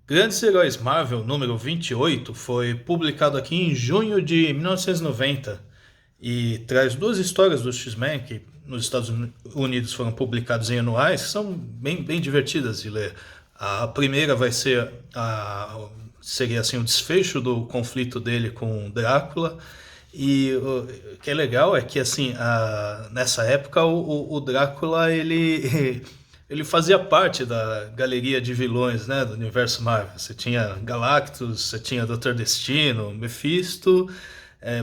Grandes Heróis Marvel número 28 foi publicado aqui em junho de 1990 e traz duas histórias do X-Men que nos Estados Unidos foram publicadas em anuais, que são bem divertidas de ler. A primeira vai ser seria assim o desfecho do conflito dele com Drácula. E o que é legal é que assim nessa época o Drácula ele fazia parte da galeria de vilões, né, do universo Marvel. Você tinha Galactus, você tinha Doutor Destino, Mephisto,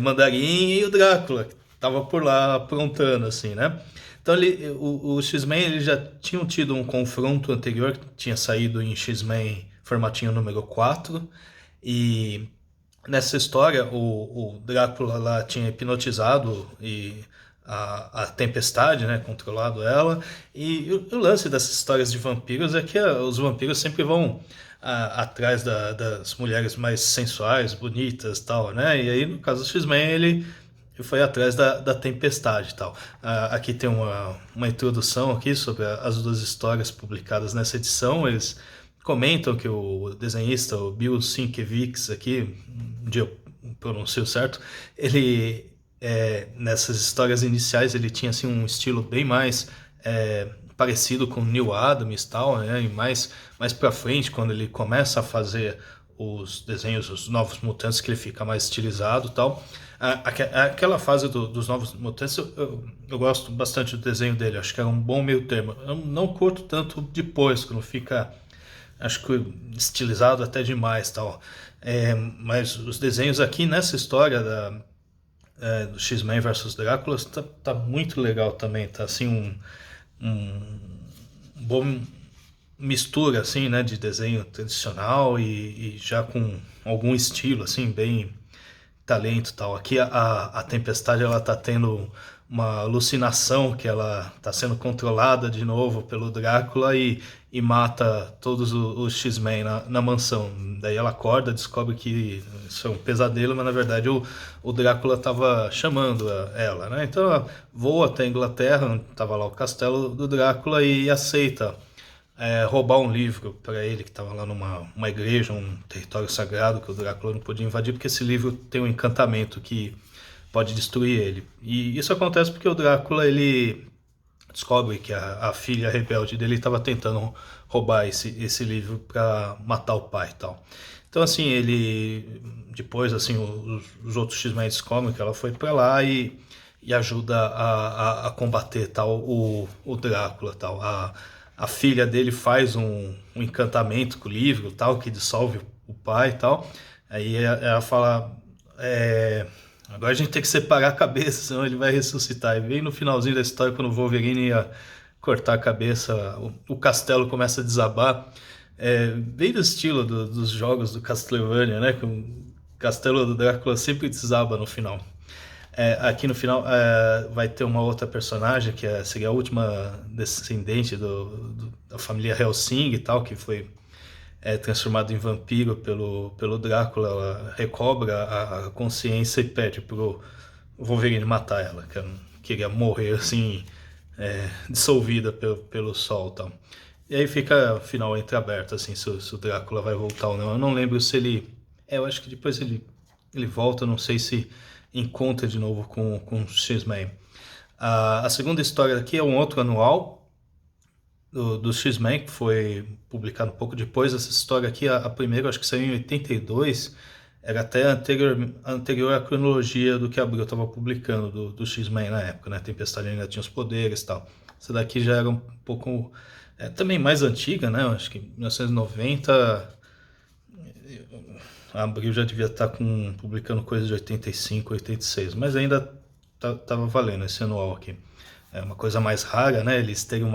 Mandarim e o Drácula, que tava por lá aprontando, assim, né? Então o X-Men ele já tinham tido um confronto anterior, que tinha saído em X-Men formatinho número 4, e nessa história o Drácula lá tinha hipnotizado a Tempestade, né, controlado ela. E o lance dessas histórias de vampiros é que os vampiros sempre vão atrás das mulheres mais sensuais, bonitas, tal, né? E aí no caso do X-Men ele foi atrás da Tempestade e tal. Aqui tem uma introdução aqui sobre as duas histórias publicadas nessa edição. Eles comentam que o desenhista, o Bill Sienkiewicz aqui, um dia eu pronuncio certo, ele nessas histórias iniciais ele tinha assim um estilo bem mais parecido com Neil Adams e tal, né? E mais para frente, quando ele começa a fazer os desenhos, os Novos Mutantes, que ele fica mais estilizado e tal. Aquela fase dos Novos Mutantes, eu gosto bastante do desenho dele, acho que era um bom meio termo. Eu não curto tanto depois, quando fica, acho que estilizado até demais tal. Mas os desenhos aqui nessa história do X-Men versus Drácula tá muito legal também, tá assim um bom mistura assim, né, de desenho tradicional e já com algum estilo assim bem talento e tal. Aqui a Tempestade ela tá tendo uma alucinação que ela tá sendo controlada de novo pelo Drácula e mata todos os X-Men na mansão. Daí ela acorda, descobre que isso é um pesadelo, mas na verdade o Drácula tava chamando ela, né? Então ela voa até a Inglaterra, onde tava lá o castelo do Drácula e aceita roubar um livro para ele que estava lá numa uma igreja, um território sagrado que o Drácula não podia invadir, porque esse livro tem um encantamento que pode destruir ele. E isso acontece porque o Drácula ele descobre que a filha rebelde dele estava tentando roubar esse livro para matar o pai e tal. Então assim, ele depois assim os outros X-Men descobrem que ela foi para lá e ajuda a combater tal o Drácula tal. A filha dele faz um encantamento com o livro tal que dissolve o pai e tal. Aí ela fala agora a gente tem que separar a cabeça, senão ele vai ressuscitar. E bem no finalzinho da história, quando o Wolverine ia cortar a cabeça, o castelo começa a desabar. Bem do estilo dos jogos do Castlevania, né? Que o castelo do Drácula sempre desaba no final. Aqui no final vai ter uma outra personagem que seria a última descendente da família Helsing e tal, que foi transformada em vampiro pelo Drácula. Ela recobra a consciência e pede pro Wolverine matar ela, que ela queria morrer assim, dissolvida pelo sol e tal. E aí fica o final entreaberto, assim, se o Drácula vai voltar ou não. Eu não lembro se ele. Eu acho que depois ele volta, não sei se encontra de novo com o X-Men. A segunda história aqui é um outro anual do X-Men, que foi publicado um pouco depois. Essa história aqui, a primeira, acho que saiu em 82, era até anterior à cronologia do que a Abril estava publicando do X-Men na época, né? A Tempestade ainda tinha os poderes e tal. Essa daqui já era um pouco também mais antiga, né? Acho que em 1990 a Abril já devia estar publicando coisas de 85, 86, mas ainda tava valendo esse anual aqui. É uma coisa mais rara, né? Eles terem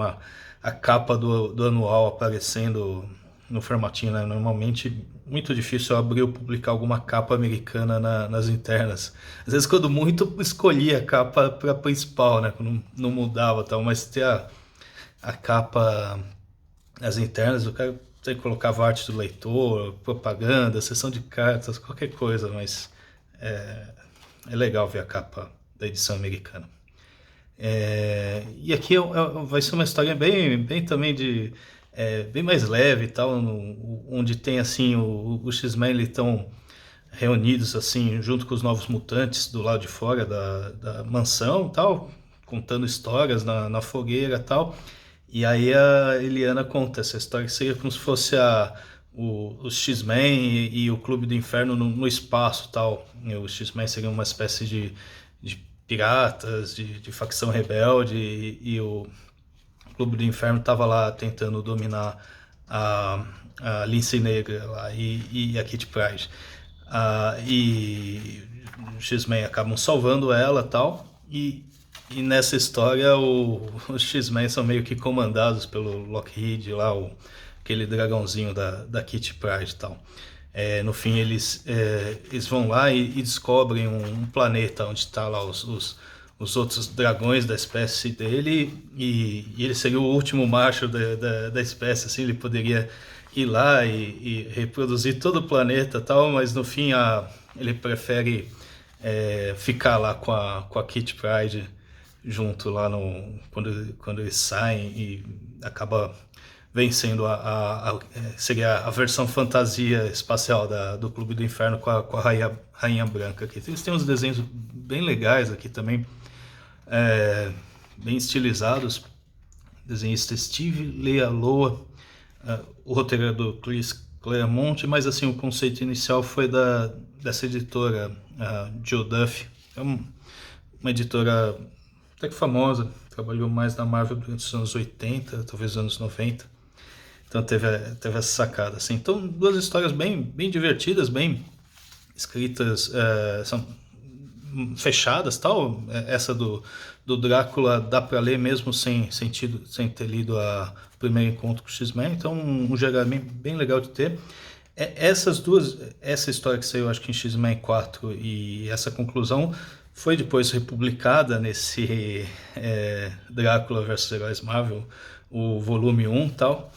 a capa do anual aparecendo no formatinho, né? Normalmente muito difícil a Abril publicar alguma capa americana nas internas. Às vezes quando muito escolhia a capa para principal, né? Quando não mudava tal, mas ter a capa as internas, o cara tem que colocar arte do leitor, propaganda, sessão de cartas, qualquer coisa, mas é legal ver a capa da edição americana. E aqui vai ser uma história bem também bem mais leve e tal, onde tem assim os X-Men eles estão reunidos assim junto com os Novos Mutantes do lado de fora da mansão e tal, contando histórias na fogueira e tal. E aí a Eliana conta essa história que seria como se fosse os X-Men e o Clube do Inferno no espaço tal. E os X-Men seriam uma espécie de piratas, de facção rebelde, e o Clube do Inferno estava lá tentando dominar a Lince Negra lá, e a Kitty Pryde. E os X-Men acabam salvando ela tal, e nessa história os X-Men são meio que comandados pelo Lockheed lá, aquele dragãozinho da Kitty Pryde e tal. No fim eles vão lá e descobrem um planeta onde está lá os outros dragões da espécie dele, e ele seria o último macho da espécie, assim, ele poderia ir lá e reproduzir todo o planeta tal, mas no fim ele prefere ficar lá com a Kitty Pryde junto lá quando eles saem, e acaba vencendo seria a versão fantasia espacial do Clube do Inferno com a Rainha Branca aqui. Eles têm uns desenhos bem legais aqui também, bem estilizados. Desenhista Steve Leialoha, o roteiro é do Chris Claremont, mas assim o conceito inicial foi dessa editora, Joe Duff. É uma editora até que famosa, trabalhou mais na Marvel durante os anos 80, talvez anos 90. Então teve essa sacada, assim. Então, duas histórias bem divertidas, bem escritas, são fechadas, tal. Essa do Drácula dá para ler mesmo sem ter lido o primeiro encontro com o X-Men. Então, um geral bem legal de ter. Essas duas, essa história que saiu, acho que em X-Men 4, e essa conclusão foi depois republicada nesse Drácula vs Heróis Marvel, o volume 1 tal.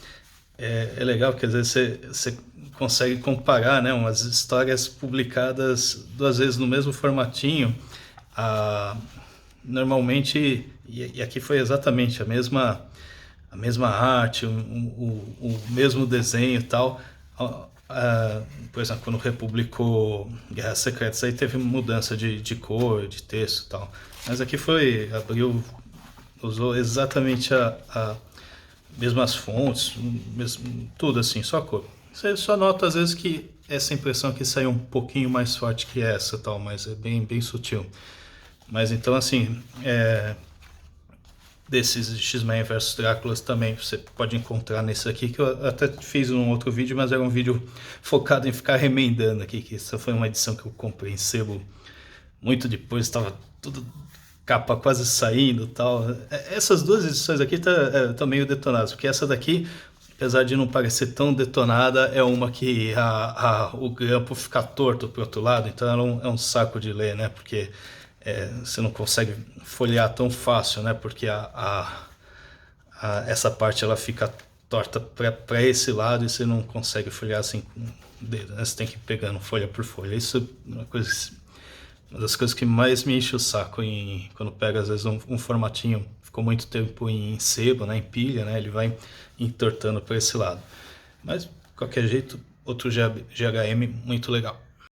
É legal porque às vezes você consegue comparar, né, umas histórias publicadas duas vezes no mesmo formatinho. Normalmente, e aqui foi exatamente a mesma arte, o mesmo desenho e tal. Por exemplo, quando republicou Guerras Secretas, aí teve mudança de cor, de texto e tal. Mas aqui usou exatamente mesmas fontes, tudo assim, só cor. Você só nota às vezes que essa impressão aqui saiu um pouquinho mais forte que essa, tal, mas é bem sutil. Mas então assim, desses X-Men vs Dráculas também você pode encontrar nesse aqui, que eu até fiz um outro vídeo, mas era um vídeo focado em ficar remendando aqui, que essa foi uma edição que eu comprei em sebo muito depois, estava tudo capa quase saindo e tal. Essas duas edições aqui estão meio detonadas, porque essa daqui, apesar de não parecer tão detonada, é uma que o grampo fica torto pro outro lado, então é um saco de ler, né? Porque você não consegue folhear tão fácil, né? Porque essa parte ela fica torta para esse lado e você não consegue folhear assim com o dedo, né? Você tem que ir pegando folha por folha. Isso é uma das coisas que mais me enche o saco quando pega às vezes um formatinho, ficou muito tempo em sebo, né, em pilha, né, ele vai entortando para esse lado. Mas, de qualquer jeito, outro GHM muito legal.